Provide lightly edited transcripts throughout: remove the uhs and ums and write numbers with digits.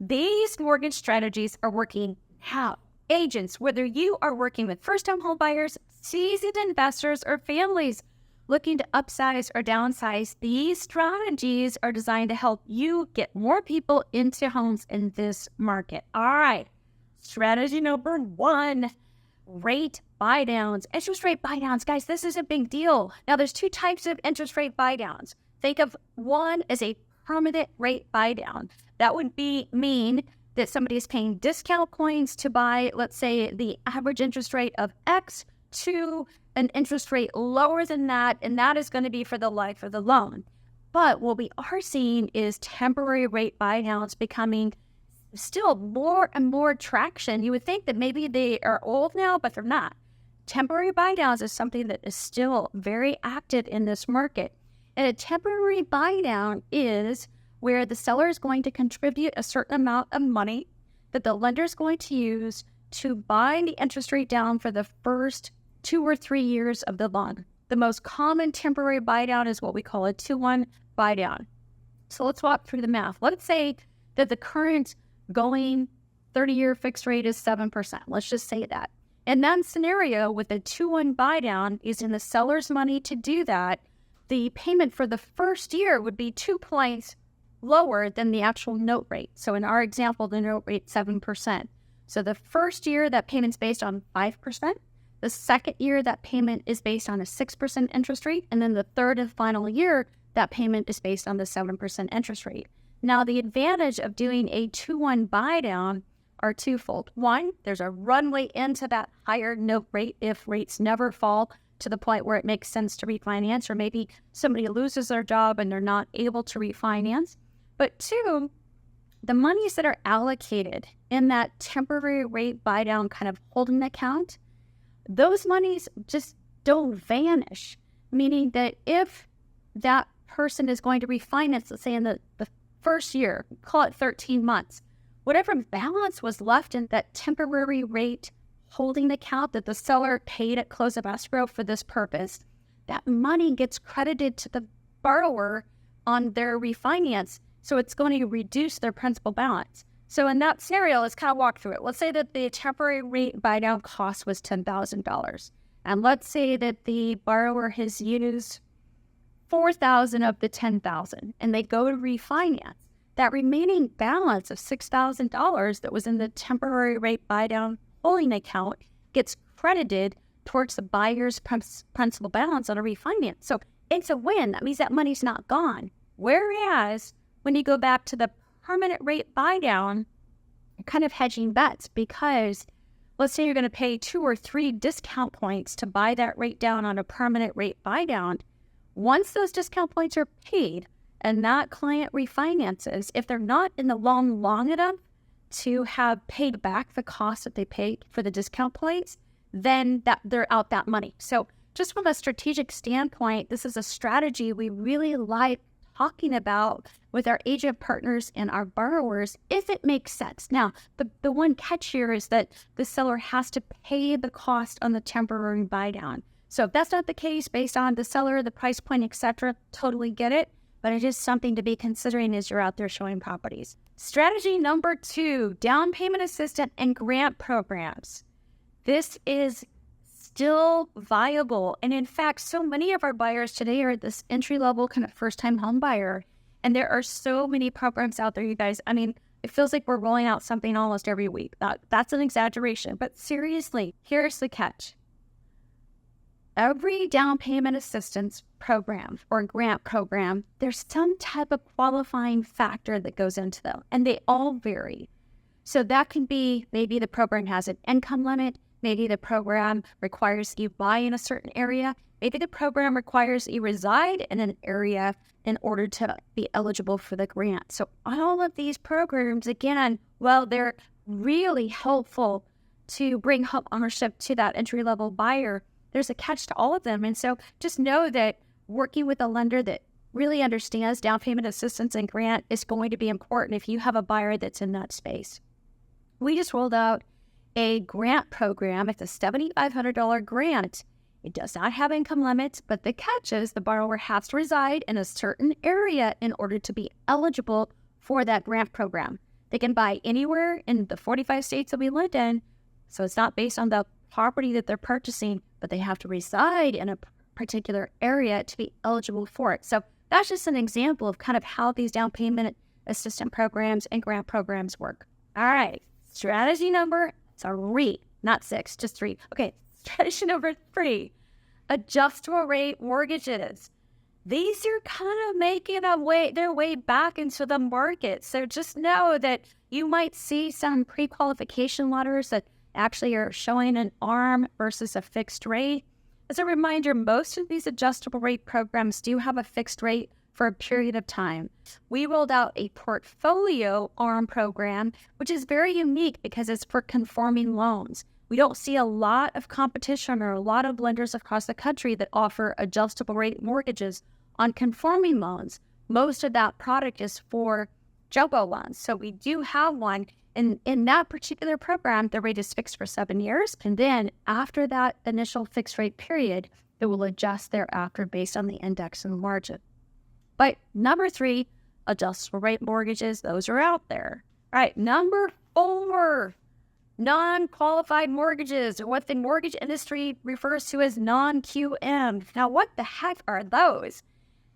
These mortgage strategies are working now. Agents, whether you are working with first-time home buyers, seasoned investors, or families looking to upsize or downsize, these strategies are designed to help you get more people into homes in this market. All right, strategy number 1, rate buydowns. Interest rate buydowns. Guys, this is a big deal. Now, there's 2 types of interest rate buydowns. Think of one as a permanent rate buydown. That would mean that somebody is paying discount points to buy, let's say, the average interest rate of X to an interest rate lower than that, and that is going to be for the life of the loan. But what we are seeing is temporary rate buydowns becoming still more and more traction. You would think that maybe they are old now, but they're not. Temporary buydowns is something that is still very active in this market. And a temporary buydown is where the seller is going to contribute a certain amount of money that the lender is going to use to buy the interest rate down for the first 2 or 3 years of the loan. The most common temporary buydown is what we call a 2-1 buydown. So let's walk through the math. Let's say that the current going 30-year fixed rate is 7%. Let's just say that. In that scenario, with a 2-1 buydown, using the seller's money to do that, the payment for the first year would be 2 points lower than the actual note rate. So in our example, the note rate 7%. So the first year, that payment's based on 5%. The second year, that payment is based on a 6% interest rate. And then the third and final year, that payment is based on the 7% interest rate. Now, the advantage of doing a 2-1 buydown are twofold. One, there's a runway into that higher note rate if rates never fall to the point where it makes sense to refinance, or maybe somebody loses their job and they're not able to refinance. But 2, the monies that are allocated in that temporary rate buydown kind of holding account, those monies just don't vanish, meaning that if that person is going to refinance, let's say in the first year, call it 13 months, whatever balance was left in that temporary rate holding account that the seller paid at close of escrow for this purpose, that money gets credited to the borrower on their refinance. So it's going to reduce their principal balance. So in that scenario, let's kind of walk through it. Let's say that the temporary rate buydown cost was $10,000. And let's say that the borrower has used $4,000 of the $10,000 and they go to refinance. That remaining balance of $6,000 that was in the temporary rate buydown holding account gets credited towards the buyer's principal balance on a refinance. So it's a win. That means that money's not gone. Whereas when you go back to the permanent rate buydown, you're kind of hedging bets, because let's say you're going to pay 2 or 3 discount points to buy that rate down on a permanent rate buydown. Once those discount points are paid and that client refinances, if they're not in the loan long enough to have paid back the cost that they paid for the discount points, then they're out that money. So just from a strategic standpoint, this is a strategy we really like talking about with our agent partners and our borrowers if it makes sense. Now, the one catch here is that the seller has to pay the cost on the temporary buydown. So if that's not the case, based on the seller, the price point, etc., totally get it. But it is something to be considering as you're out there showing properties. Strategy number 2, down payment assistance and grant programs. This is still viable. And in fact, so many of our buyers today are this entry-level kind of first-time home buyer. And there are so many programs out there, you guys. I mean, it feels like we're rolling out something almost every week. That's an exaggeration. But seriously, here's the catch. Every down payment assistance program or grant program, there's some type of qualifying factor that goes into them, and they all vary. So that can be maybe the program has an income limit, maybe the program requires you buy in a certain area, maybe the program requires you reside in an area in order to be eligible for the grant. So all of these programs, again, well, they're really helpful to bring home ownership to that entry-level buyer. There's a catch to all of them. And so just know that working with a lender that really understands down payment assistance and grant is going to be important if you have a buyer that's in that space. We just rolled out a grant program. It's a $7,500 grant. It does not have income limits, but the catch is the borrower has to reside in a certain area in order to be eligible for that grant program. They can buy anywhere in the 45 states that we live in. So it's not based on the property that they're purchasing, but they have to reside in a particular area to be eligible for it. So that's just an example of kind of how these down payment assistance programs and grant programs work. All right, strategy number 3, not 6, just 3. Okay, strategy number 3, adjustable rate mortgages. These are kind of making their way back into the market. So just know that you might see some pre-qualification letters that actually are showing an ARM versus a fixed rate. As a reminder, most of these adjustable rate programs do have a fixed rate for a period of time. We rolled out a portfolio ARM program, which is very unique because it's for conforming loans. We don't see a lot of competition or a lot of lenders across the country that offer adjustable rate mortgages on conforming loans. Most of that product is for jumbo loans. So we do have one. And in that particular program, the rate is fixed for 7 years. And then after that initial fixed rate period, it will adjust thereafter based on the index and the margin. But number 3, adjustable rate mortgages, those are out there. All right, number 4, non-qualified mortgages, or what the mortgage industry refers to as non-QM. Now, what the heck are those?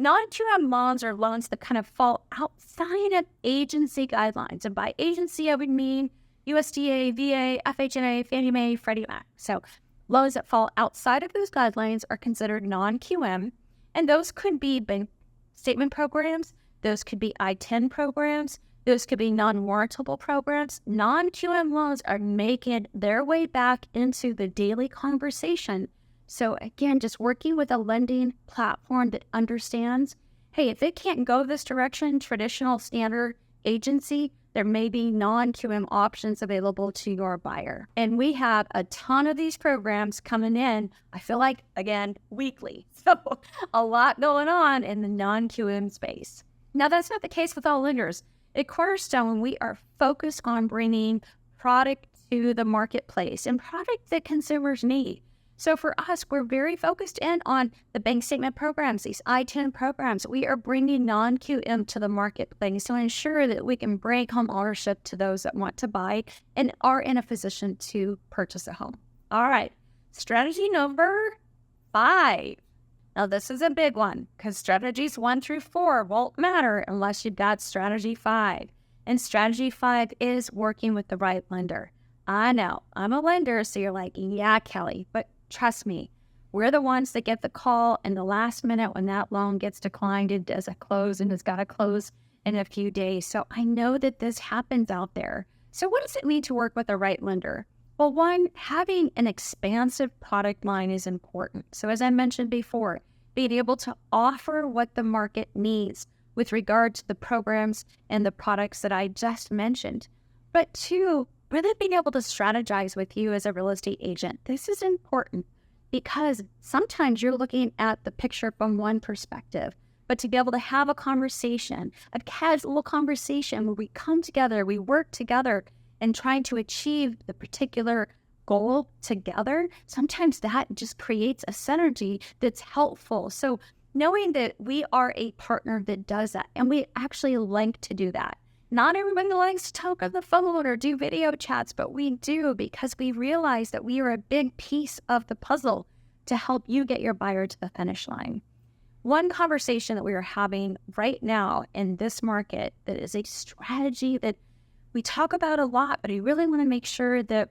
Non-QM loans are loans that kind of fall outside of agency guidelines. And by agency, I would mean USDA, VA, FHA, Fannie Mae, Freddie Mac. So loans that fall outside of those guidelines are considered non-QM. And those could be bank statement programs. Those could be I-10 programs. Those could be non-warrantable programs. Non-QM loans are making their way back into the daily conversation. So again, just working with a lending platform that understands, hey, if it can't go this direction, traditional standard agency, there may be non-QM options available to your buyer. And we have a ton of these programs coming in, I feel like, again, weekly. So a lot going on in the non-QM space. Now, that's not the case with all lenders. At Cornerstone, we are focused on bringing product to the marketplace and product that consumers need. So for us, we're very focused in on the bank statement programs, these I-10 programs. We are bringing non-QM to the marketplace to ensure that we can bring home ownership to those that want to buy and are in a position to purchase a home. All right, strategy number 5. Now, this is a big one because strategies 1 through 4 won't matter unless you've got strategy 5. And strategy 5 is working with the right lender. I know, I'm a lender, so you're like, yeah, Kelly, but trust me, we're the ones that get the call in the last minute when that loan gets declined. It doesn't close and it's got to close in a few days. So I know that this happens out there. So what does it mean to work with the right lender? Well, 1, having an expansive product line is important. So as I mentioned before, being able to offer what the market needs with regard to the programs and the products that I just mentioned. But 2, really being able to strategize with you as a real estate agent. This is important because sometimes you're looking at the picture from one perspective, but to be able to have a conversation, a casual conversation where we come together, we work together and trying to achieve the particular goal together, sometimes that just creates a synergy that's helpful. So knowing that we are a partner that does that, and we actually like to do that. Not everybody likes to talk on the phone or do video chats, but we do because we realize that we are a big piece of the puzzle to help you get your buyer to the finish line. One conversation that we are having right now in this market that is a strategy that we talk about a lot, but I really want to make sure that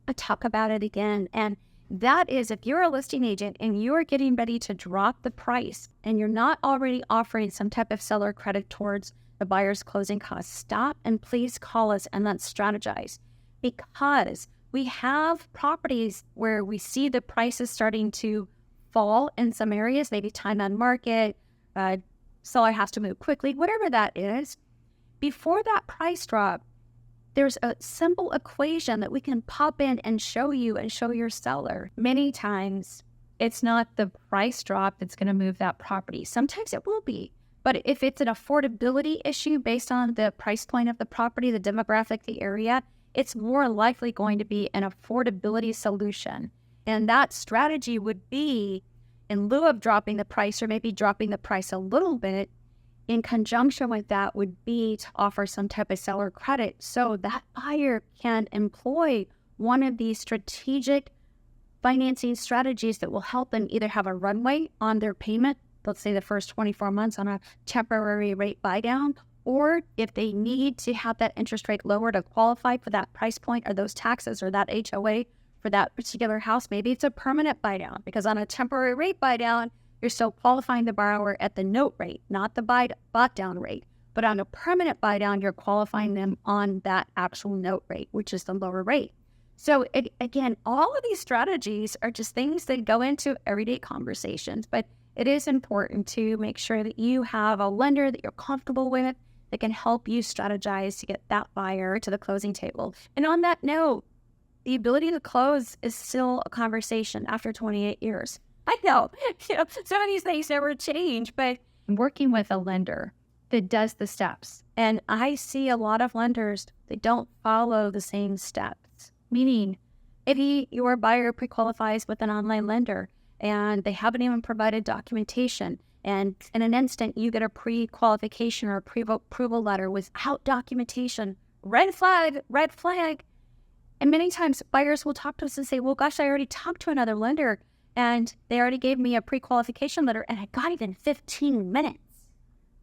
I talk about it again. And that is, if you're a listing agent and you're getting ready to drop the price and you're not already offering some type of seller credit towards the buyer's closing costs, stop and please call us and let's strategize, because we have properties where we see the prices starting to fall in some areas, maybe time on market, seller has to move quickly, whatever that is. Before that price drop, there's a simple equation that we can pop in and show you and show your seller. Many times, it's not the price drop that's going to move that property. Sometimes it will be. But if it's an affordability issue based on the price point of the property, the demographic, the area, it's more likely going to be an affordability solution. And that strategy would be, in lieu of dropping the price or maybe dropping the price a little bit, in conjunction with that would be to offer some type of seller credit so that buyer can employ one of these strategic financing strategies that will help them either have a runway on their payment, let's say the first 24 months on a temporary rate buy down, or if they need to have that interest rate lower to qualify for that price point or those taxes or that HOA for that particular house, maybe it's a permanent buy down, because on a temporary rate buy down, you're still qualifying the borrower at the note rate, not the bought down rate. But on a permanent buy down, you're qualifying them on that actual note rate, which is the lower rate. So again, all of these strategies are just things that go into everyday conversations, but it is important to make sure that you have a lender that you're comfortable with that can help you strategize to get that buyer to the closing table. And on that note, the ability to close is still a conversation after 28 years. I know, some of these things never change, but I'm working with a lender that does the steps. And I see a lot of lenders that don't follow the same steps. Meaning, if your buyer pre-qualifies with an online lender and they haven't even provided documentation, and in an instant you get a pre-qualification or a pre-approval letter without documentation, red flag, red flag. And many times buyers will talk to us and say, well, gosh, I already talked to another lender and they already gave me a pre-qualification letter and I got it in 15 minutes.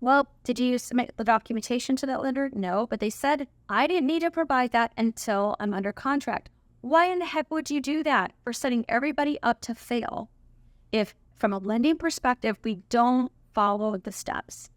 Well, did you submit the documentation to that lender? No, but they said I didn't need to provide that until I'm under contract. Why in the heck would you do that? We're setting everybody up to fail if, from a lending perspective, we don't follow the steps.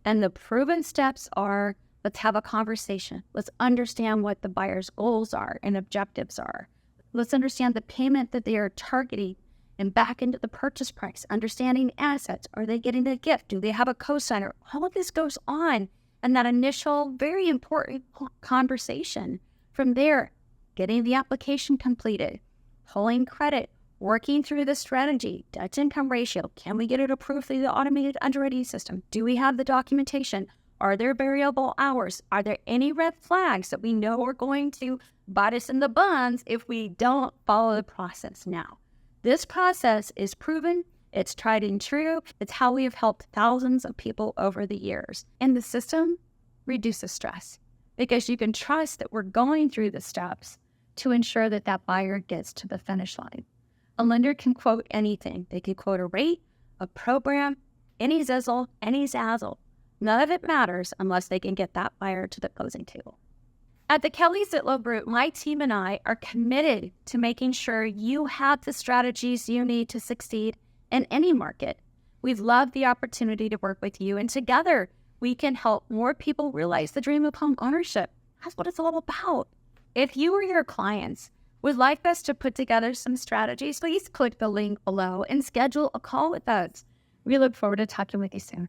And the proven steps are, let's have a conversation. Let's understand what the buyer's goals are and objectives are. Let's understand the payment that they are targeting and back into the purchase price, understanding assets. Are they getting a gift? Do they have a cosigner? All of this goes on in that initial, very important conversation. From there, getting the application completed, pulling credit, working through the strategy, debt-to-income ratio. Can we get it approved through the automated underwriting system? Do we have the documentation? Are there variable hours? Are there any red flags that we know are going to bite us in the buns if we don't follow the process now? This process is proven, it's tried and true, it's how we have helped thousands of people over the years. And the system reduces stress because you can trust that we're going through the steps to ensure that that buyer gets to the finish line. A lender can quote anything. They can quote a rate, a program, any Zitlow, any Zazzle. None of it matters unless they can get that buyer to the closing table. At the KellyZtilowGroup, my team and I are committed to making sure you have the strategies you need to succeed in any market. We've loved the opportunity to work with you, and together we can help more people realize the dream of home ownership. That's what it's all about. If you or your clients would like us to put together some strategies, please click the link below and schedule a call with us. We look forward to talking with you soon.